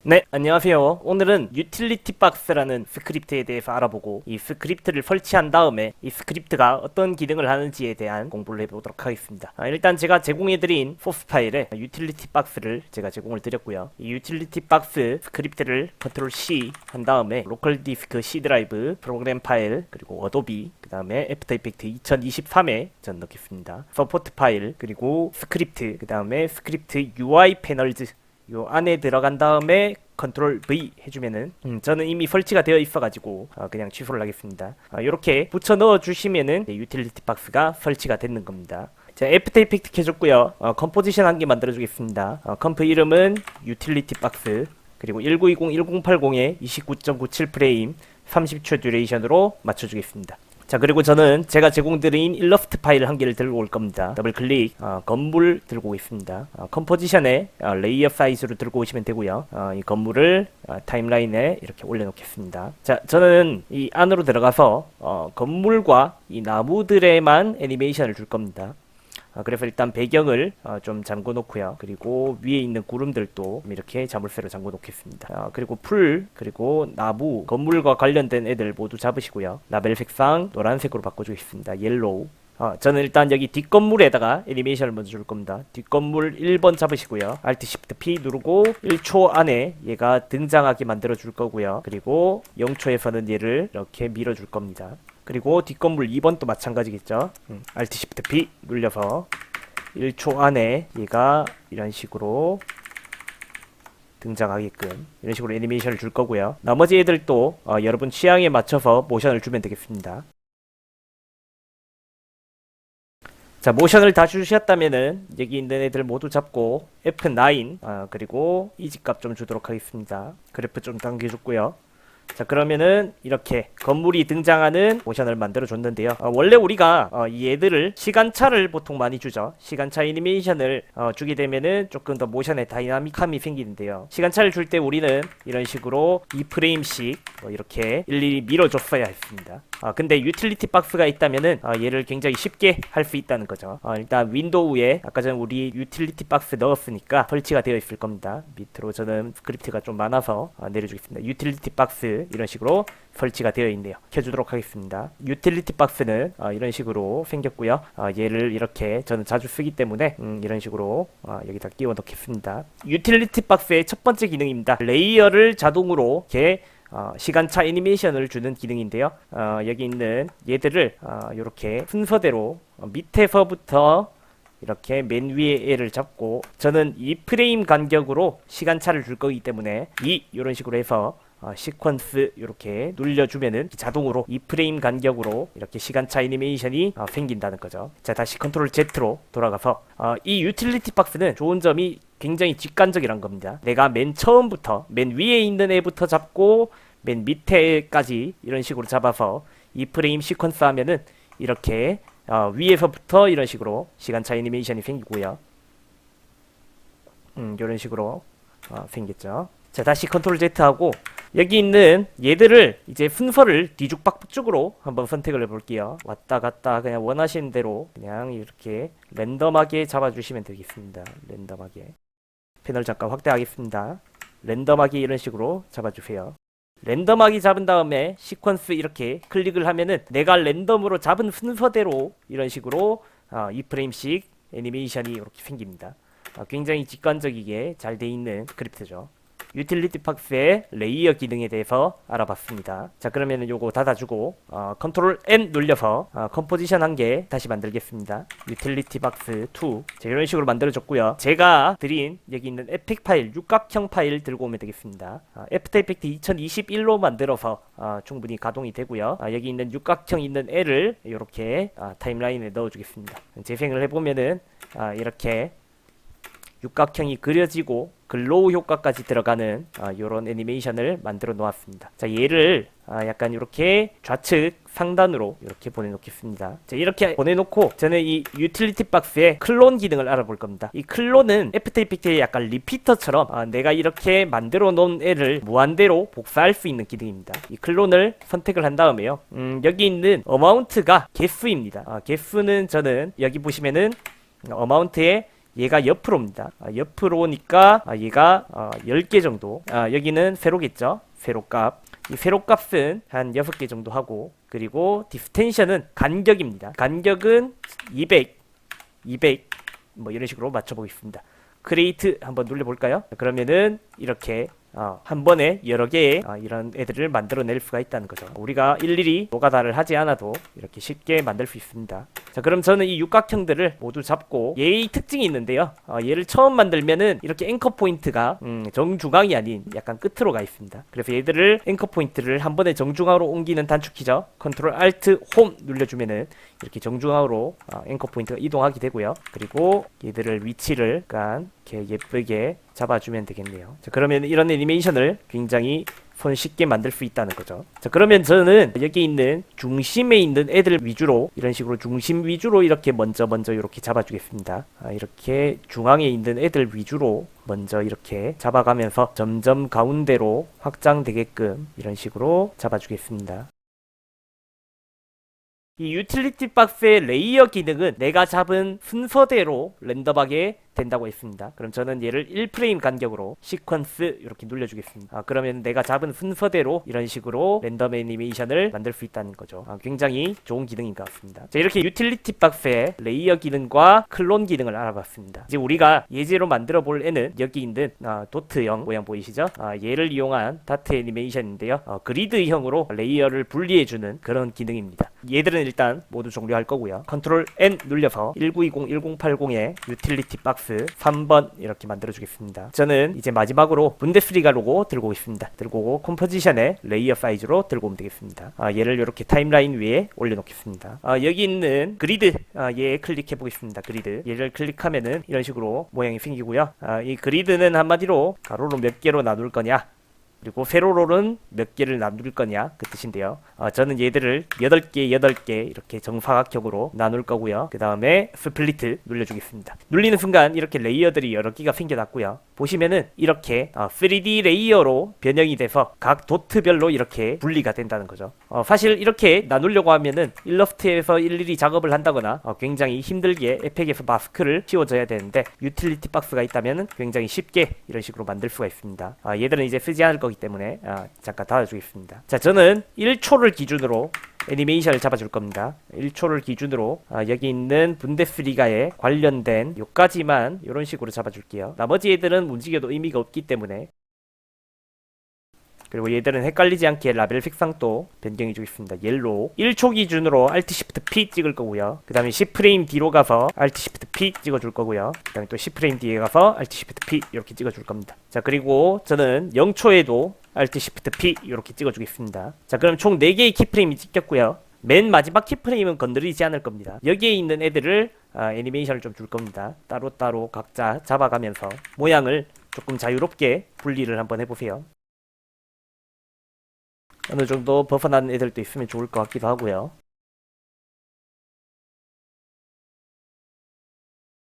네, 안녕하세요. 오늘은 유틸리티 박스라는 스크립트에 대해서 알아보고 이 스크립트를 설치한 다음에 이 스크립트가 어떤 기능을 하는지에 대한 공부를 해보도록 하겠습니다. 일단 제가 제공해드린 소스 파일에 유틸리티 박스를 제가 제공을 드렸고요. 이 유틸리티 박스 스크립트를 컨트롤 C 한 다음에 로컬 디스크 C 드라이브, 프로그램 파일, 그리고 어도비, 그 다음에 애프터 이펙트 2023에 전 넣겠습니다. 서포트 파일, 그리고 스크립트, 그 다음에 스크립트 UI 패널즈 요 안에 들어간 다음에 컨트롤 V 해주면은 저는 이미 설치가 되어 있어가지고 그냥 취소를 하겠습니다. 이렇게 붙여 넣어 주시면은 유틸리티 박스가 설치가 되는 겁니다. 자, 애프터 이펙트 켜줬고요. 컴포지션 한 개 만들어 주겠습니다. 컴프 이름은 유틸리티 박스, 그리고 1920-1080에 29.97 프레임 30초 듀레이션으로 맞춰주겠습니다. 자, 그리고 저는 제가 제공드린 일러스트 파일 한 개를 들고 올 겁니다. 더블 클릭, 건물 들고 오겠습니다. 컴포지션에 레이어 사이즈로 들고 오시면 되고요. 이 건물을 타임라인에 이렇게 올려놓겠습니다. 자, 저는 이 안으로 들어가서 건물과 이 나무들에만 애니메이션을 줄 겁니다. 그래서 일단 배경을 좀 잠궈 놓고요. 그리고 위에 있는 구름들도 이렇게 자물쇠로 잠궈 놓겠습니다. 그리고 풀, 그리고 나무, 건물과 관련된 애들 모두 잡으시고요. 라벨 색상 노란색으로 바꿔주겠습니다. 옐로우. 저는 일단 여기 뒷건물에다가 애니메이션을 먼저 줄 겁니다. 뒷건물 1번 잡으시고요. Alt Shift P 누르고 1초 안에 얘가 등장하게 만들어 줄 거고요. 그리고 0초에서는 얘를 이렇게 밀어 줄 겁니다. 그리고 뒷건물 2번도 마찬가지겠죠. Alt Shift P 눌려서 1초 안에 얘가 이런 식으로 등장하게끔 이런 식으로 애니메이션을 줄 거고요. 나머지 애들도 여러분 취향에 맞춰서 모션을 주면 되겠습니다. 자, 모션을 다 주셨다면은 여기 있는 애들 모두 잡고 F9 그리고 이지값 좀 주도록 하겠습니다. 그래프 좀 당겨줬고요. 자, 그러면은 이렇게 건물이 등장하는 모션을 만들어 줬는데요. 원래 우리가 이 애들을 시간차를 보통 많이 주죠. 시간차 애니메이션을 주게 되면은 조금 더 모션에 다이나믹함이 생기는데요. 시간차를 줄 때 우리는 이런 식으로 2프레임씩 이렇게 일일이 밀어줬어야 했습니다. 근데 유틸리티 박스가 있다면은 얘를 굉장히 쉽게 할 수 있다는 거죠. 일단 윈도우에 아까 전 우리 유틸리티 박스 넣었으니까 설치가 되어 있을 겁니다. 밑으로 저는 스크립트가 좀 많아서 내려주겠습니다. 유틸리티 박스 이런 식으로 설치가 되어 있네요. 켜주도록 하겠습니다. 유틸리티 박스는 이런 식으로 생겼고요. 얘를 이렇게 저는 자주 쓰기 때문에 이런 식으로 여기다 끼워 넣겠습니다. 유틸리티 박스의 첫 번째 기능입니다. 레이어를 자동으로 이렇게 시간차 애니메이션을 주는 기능인데요. 여기 있는 얘들을 이렇게 순서대로 밑에서부터 이렇게 맨 위에 애를 잡고 저는 2프레임 간격으로 시간차를 줄 거기 때문에 이런 식으로 해서 시퀀스 이렇게 눌려주면은 자동으로 2프레임 간격으로 이렇게 시간차 애니메이션이 생긴다는 거죠. 자, 다시 컨트롤 Z로 돌아가서 이 유틸리티 박스는 좋은 점이 굉장히 직관적이란 겁니다. 내가 맨 처음부터 맨 위에 있는 애부터 잡고 맨 밑에까지 이런 식으로 잡아서 2프레임 시퀀스 하면은 이렇게 위에서부터 이런 식으로 시간차 애니메이션이 생기고요. 이런 식으로 생겼죠. 자, 다시 컨트롤 Z 하고 여기 있는 얘들을 이제 순서를 뒤죽박죽으로 한번 선택을 해볼게요. 왔다 갔다 그냥 원하시는 대로 그냥 이렇게 랜덤하게 잡아주시면 되겠습니다. 랜덤하게. 패널 잠깐 확대하겠습니다. 랜덤하게 이런 식으로 잡아주세요. 랜덤하게 잡은 다음에 시퀀스 이렇게 클릭을 하면은 내가 랜덤으로 잡은 순서대로 이런 식으로 2프레임씩 애니메이션이 이렇게 생깁니다. 굉장히 직관적이게 잘 돼 있는 스크립트죠. 유틸리티 박스의 레이어 기능에 대해서 알아봤습니다. 자, 그러면은 요거 닫아주고 컨트롤 N 눌려서 컴포지션 한 개 다시 만들겠습니다. 유틸리티 박스 2. 자, 이런 식으로 만들어줬고요. 제가 드린 여기 있는 에펙 파일, 육각형 파일 들고 오면 되겠습니다. 애프터 이펙트 2021로 만들어서 충분히 가동이 되고요. 여기 있는 육각형 있는 애를 이렇게 타임라인에 넣어주겠습니다. 재생을 해보면은 이렇게 육각형이 그려지고 글로우 효과까지 들어가는 이런 애니메이션을 만들어 놓았습니다. 자, 얘를 약간 이렇게 좌측 상단으로 이렇게 보내놓겠습니다. 자, 이렇게 보내놓고 저는 이 유틸리티 박스의 클론 기능을 알아볼 겁니다. 이 클론은 애프터 이펙트의 약간 리피터처럼 내가 이렇게 만들어 놓은 애를 무한대로 복사할 수 있는 기능입니다. 이 클론을 선택을 한 다음에요. 여기 있는 어마운트가 개수입니다. 개수는 저는 여기 보시면은 어마운트에 얘가 옆으로입니다. 옆으로니까 얘가 10개 정도. 여기는 세로겠죠. 세로 값. 이 세로 값은 한 6개 정도 하고, 그리고 디스텐션은 간격입니다. 간격은 200 뭐 이런 식으로 맞춰보겠습니다. 크리에이트 한번 눌러볼까요? 그러면은 이렇게 한 번에 여러 개의 이런 애들을 만들어낼 수가 있다는 거죠. 우리가 일일이 노가다를 하지 않아도 이렇게 쉽게 만들 수 있습니다. 자, 그럼 저는 이 육각형들을 모두 잡고 얘의 특징이 있는데요. 얘를 처음 만들면은 이렇게 앵커 포인트가 정중앙이 아닌 약간 끝으로 가 있습니다. 그래서 얘들을 앵커 포인트를 한 번에 정중앙으로 옮기는 단축키죠. 컨트롤 알트 홈 눌러주면은 이렇게 정중앙으로 앵커 포인트가 이동하게 되고요. 그리고 얘들을 위치를 약간 이렇게 예쁘게 잡아주면 되겠네요. 자, 그러면 이런 애니메이션을 굉장히 손쉽게 만들 수 있다는 거죠. 자, 그러면 저는 여기 있는 중심에 있는 애들 위주로 이런 식으로 중심 위주로 이렇게 먼저 이렇게 잡아주겠습니다. 이렇게 중앙에 있는 애들 위주로 먼저 이렇게 잡아가면서 점점 가운데로 확장되게끔 이런 식으로 잡아주겠습니다. 이 유틸리티 박스의 레이어 기능은 내가 잡은 순서대로 랜덤하게 된다고 했습니다. 그럼 저는 얘를 1프레임 간격으로 시퀀스 이렇게 눌러주겠습니다. 그러면 내가 잡은 순서대로 이런 식으로 랜덤 애니메이션을 만들 수 있다는 거죠. 굉장히 좋은 기능인 것 같습니다. 자, 이렇게 유틸리티 박스의 레이어 기능과 클론 기능을 알아봤습니다. 이제 우리가 예제로 만들어 볼 애는 여기 있는 도트형 모양 보이시죠? 얘를 이용한 다트 애니메이션인데요. 그리드형으로 레이어를 분리해주는 그런 기능입니다. 얘들은 일단 모두 종료할 거고요. 컨트롤 N 눌려서 1920-1080의 유틸리티 박스 3번 이렇게 만들어 주겠습니다. 저는 이제 마지막으로 분데스리가 로고 들고 있습니다. 들고 오고 컴포지션의 레이어 사이즈로 들고 오면 되겠습니다. 얘를 이렇게 타임라인 위에 올려놓겠습니다. 여기 있는 그리드 얘 클릭해 보겠습니다. 그리드 얘를 클릭하면은 이런 식으로 모양이 생기고요. 이 그리드는 한마디로 가로로 몇 개로 나눌 거냐, 그리고 세로로는 몇 개를 나눌 거냐 그 뜻인데요. 저는 얘들을 8개 이렇게 정사각형으로 나눌 거고요. 그 다음에 스플리트 눌러주겠습니다. 눌리는 순간 이렇게 레이어들이 여러 개가 생겨났고요. 보시면은 이렇게 3D 레이어로 변형이 돼서 각 도트별로 이렇게 분리가 된다는 거죠. 사실 이렇게 나누려고 하면은 일러스트에서 일일이 작업을 한다거나 굉장히 힘들게 에펙에서 마스크를 씌워줘야 되는데 유틸리티 박스가 있다면 굉장히 쉽게 이런 식으로 만들 수가 있습니다. 얘들은 이제 쓰지 않을 거기 때문에 잠깐 닫아주겠습니다. 자, 저는 1초를 기준으로 애니메이션을 잡아줄 겁니다. 1초를 기준으로 여기 있는 분데스리가에 관련된 요까지만 이런 식으로 잡아줄게요. 나머지 애들은 움직여도 의미가 없기 때문에, 그리고 얘들은 헷갈리지 않게 라벨 색상도 변경해 주겠습니다. 옐로우 1초 기준으로 Alt Shift P 찍을 거고요. 그 다음에 10프레임 뒤로 가서 Alt Shift P 찍어줄 거고요. 그 다음에 또 10프레임 뒤에 가서 Alt Shift P 이렇게 찍어줄 겁니다. 자, 그리고 저는 0초에도 Alt Shift P 이렇게 찍어주겠습니다. 자, 그럼 총 4개의 키프레임이 찍혔고요. 맨 마지막 키프레임은 건드리지 않을 겁니다. 여기에 있는 애들을 애니메이션을 좀 줄 겁니다. 따로따로 각자 잡아가면서 모양을 조금 자유롭게 분리를 한번 해보세요. 어느 정도 벗어나는 애들도 있으면 좋을 것 같기도 하고요.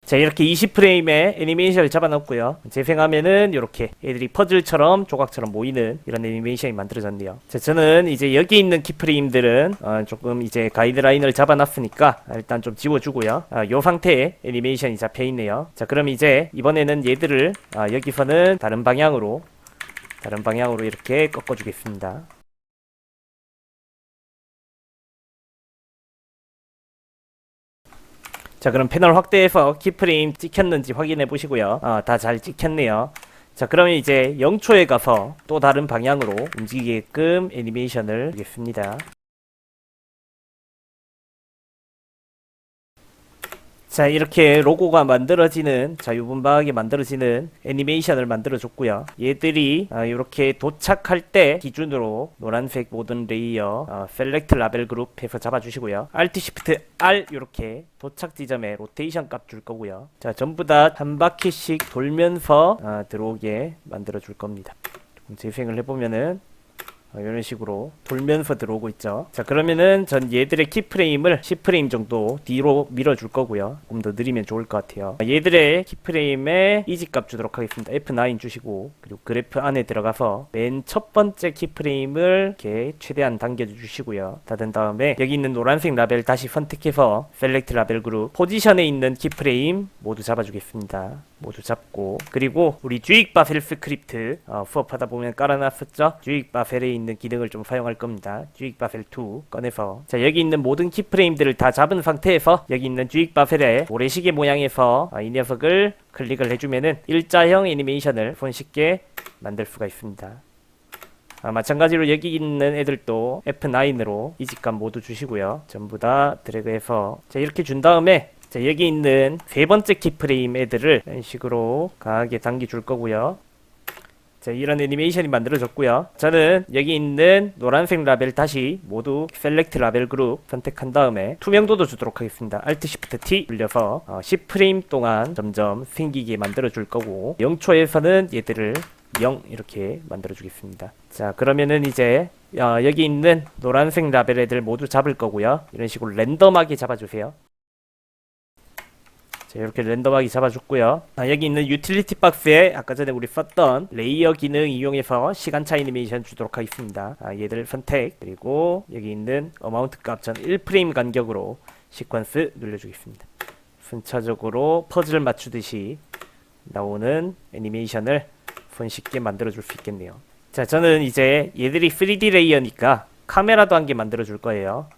자, 이렇게 20프레임의 애니메이션을 잡아놓고요. 재생하면은 이렇게 애들이 퍼즐처럼 조각처럼 모이는 이런 애니메이션이 만들어졌네요. 자, 저는 이제 여기 있는 키프레임들은 조금 이제 가이드라인을 잡아놨으니까 일단 좀 지워주고요. 요 상태의 애니메이션이 잡혀있네요. 자, 그럼 이제 이번에는 얘들을 여기서는 다른 방향으로 이렇게 꺾어주겠습니다. 자, 그럼 패널 확대해서 키프레임 찍혔는지 확인해 보시고요. 다 잘 찍혔네요. 자, 그러면 이제 0초에 가서 또 다른 방향으로 움직이게끔 애니메이션을 하겠습니다. 자, 이렇게 로고가 만들어지는, 자유분방하게 만들어지는 애니메이션을 만들어줬고요. 얘들이 이렇게 도착할 때 기준으로 노란색 모든 레이어 셀렉트 라벨 그룹 해서 잡아주시고요. Alt Shift R 이렇게 도착 지점에 로테이션 값 줄 거고요. 자, 전부 다 한 바퀴씩 돌면서 들어오게 만들어 줄 겁니다. 조금 재생을 해보면은 이런 식으로 돌면서 들어오고 있죠. 자, 그러면은 전 얘들의 키프레임을 10프레임 정도 뒤로 밀어줄 거고요. 조금 더 느리면 좋을 것 같아요. 얘들의 키프레임에 이지값 주도록 하겠습니다. F9 주시고, 그리고 그래프 안에 들어가서 맨 첫 번째 키프레임을 이렇게 최대한 당겨주시고요. 다 된 다음에 여기 있는 노란색 라벨 다시 선택해서 셀렉트 라벨 그룹 포지션에 있는 키프레임 모두 잡아주겠습니다. 모두 잡고, 그리고 우리 주익 바펠 스크립트 수업하다 보면 깔아놨었죠. 주익 바펠에 있는 기능을 좀 사용할 겁니다. 주익 바펠 2 꺼내서, 자, 여기 있는 모든 키프레임들을 다 잡은 상태에서 여기 있는 주익 바펠의 모래시계 모양에서 이 녀석을 클릭을 해주면은 일자형 애니메이션을 손쉽게 만들 수가 있습니다. 마찬가지로 여기 있는 애들도 F9으로 이직감 모두 주시고요. 전부 다 드래그해서, 자, 이렇게 준 다음에, 자, 여기 있는 세 번째 키프레임 애들을 이런 식으로 강하게 당겨줄 거고요. 자, 이런 애니메이션이 만들어졌고요. 저는 여기 있는 노란색 라벨 다시 모두 셀렉트 라벨 그룹 선택한 다음에 투명도도 주도록 하겠습니다. Alt Shift T 눌려서 10프레임 동안 점점 생기게 만들어 줄 거고, 0초에서는 얘들을 0 이렇게 만들어 주겠습니다. 자, 그러면은 이제 여기 있는 노란색 라벨 애들 모두 잡을 거고요. 이런 식으로 랜덤하게 잡아주세요. 자, 이렇게 랜덤하게 잡아줬고요. 여기 있는 유틸리티 박스에 아까 전에 우리 썼던 레이어 기능 이용해서 시간차 애니메이션 주도록 하겠습니다. 얘들 선택, 그리고 여기 있는 어마운트 값 전 1프레임 간격으로 시퀀스 눌러주겠습니다. 순차적으로 퍼즐 맞추듯이 나오는 애니메이션을 손쉽게 만들어줄 수 있겠네요. 자, 저는 이제 얘들이 3D 레이어니까 카메라도 한 개 만들어줄 거예요.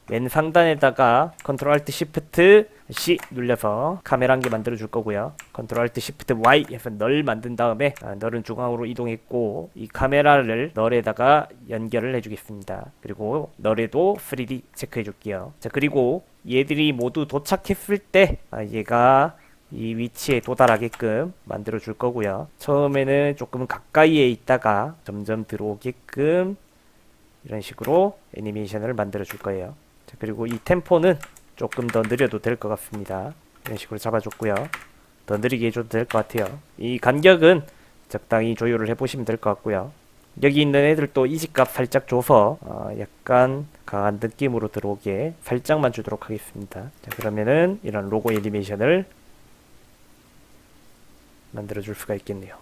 맨 상단에다가 Ctrl Alt Shift C 눌려서 카메라 한 개 만들어 줄 거고요. Ctrl Alt Shift Y 해서 널 만든 다음에 널은 중앙으로 이동했고, 이 카메라를 널에다가 연결을 해주겠습니다. 그리고 널에도 3D 체크해 줄게요. 자, 그리고 얘들이 모두 도착했을 때 얘가 이 위치에 도달하게끔 만들어 줄 거고요. 처음에는 조금 가까이에 있다가 점점 들어오게끔 이런 식으로 애니메이션을 만들어 줄 거예요. 자, 그리고 이 템포는 조금 더 느려도 될 것 같습니다. 이런 식으로 잡아줬고요. 더 느리게 해줘도 될 것 같아요. 이 간격은 적당히 조율을 해보시면 될 것 같고요. 여기 있는 애들도 이지값 살짝 줘서 약간 강한 느낌으로 들어오게 살짝만 주도록 하겠습니다. 자, 그러면은 이런 로고 애니메이션을 만들어 줄 수가 있겠네요.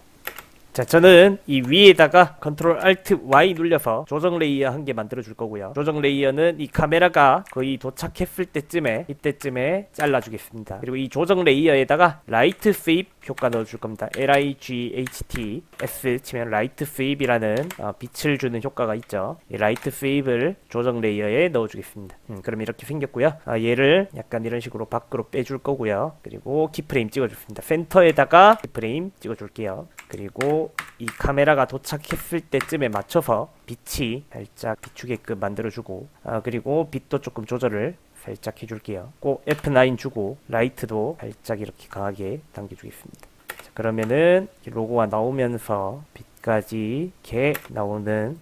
자, 저는 이 위에다가 Ctrl Alt Y 눌려서 조정 레이어 한 개 만들어 줄 거고요. 조정 레이어는 이 카메라가 거의 도착했을 때쯤에, 이때쯤에 잘라 주겠습니다. 그리고 이 조정 레이어에다가 라이트 스윕 효과 넣어 줄 겁니다. LIGHT S 치면 라이트 스윕이라는 빛을 주는 효과가 있죠. 이 라이트 스윕을 조정 레이어에 넣어 주겠습니다. 그럼 이렇게 생겼고요. 얘를 약간 이런 식으로 밖으로 빼줄 거고요. 그리고 키프레임 찍어 줍니다. 센터에다가 키프레임 찍어 줄게요. 그리고 이 카메라가 도착했을 때쯤에 맞춰서 빛이 살짝 비추게끔 만들어주고, 그리고 빛도 조금 조절을 살짝 해줄게요. 꼭 F9 주고 라이트도 살짝 이렇게 강하게 당겨주겠습니다. 자, 그러면은 로고가 나오면서 빛까지 이렇게 나오는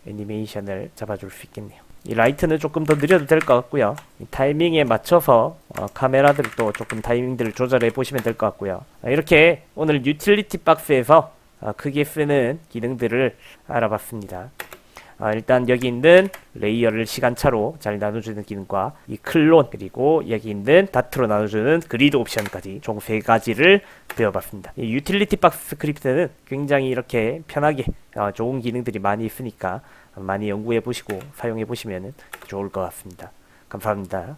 애니메이션을 잡아줄 수 있겠네요. 이 라이트는 조금 더 느려도 될 것 같고요. 이 타이밍에 맞춰서 카메라들도 조금 타이밍들을 조절해 보시면 될 것 같고요. 이렇게 오늘 유틸리티 박스에서 크게 쓰는 기능들을 알아봤습니다. 일단 여기 있는 레이어를 시간차로 잘 나눠주는 기능과 이 클론, 그리고 여기 있는 다트로 나눠주는 그리드 옵션까지 총 3가지를 배워봤습니다. 이 유틸리티 박스 스크립트는 굉장히 이렇게 편하게 좋은 기능들이 많이 있으니까 많이 연구해 보시고 사용해 보시면 좋을 것 같습니다. 감사합니다.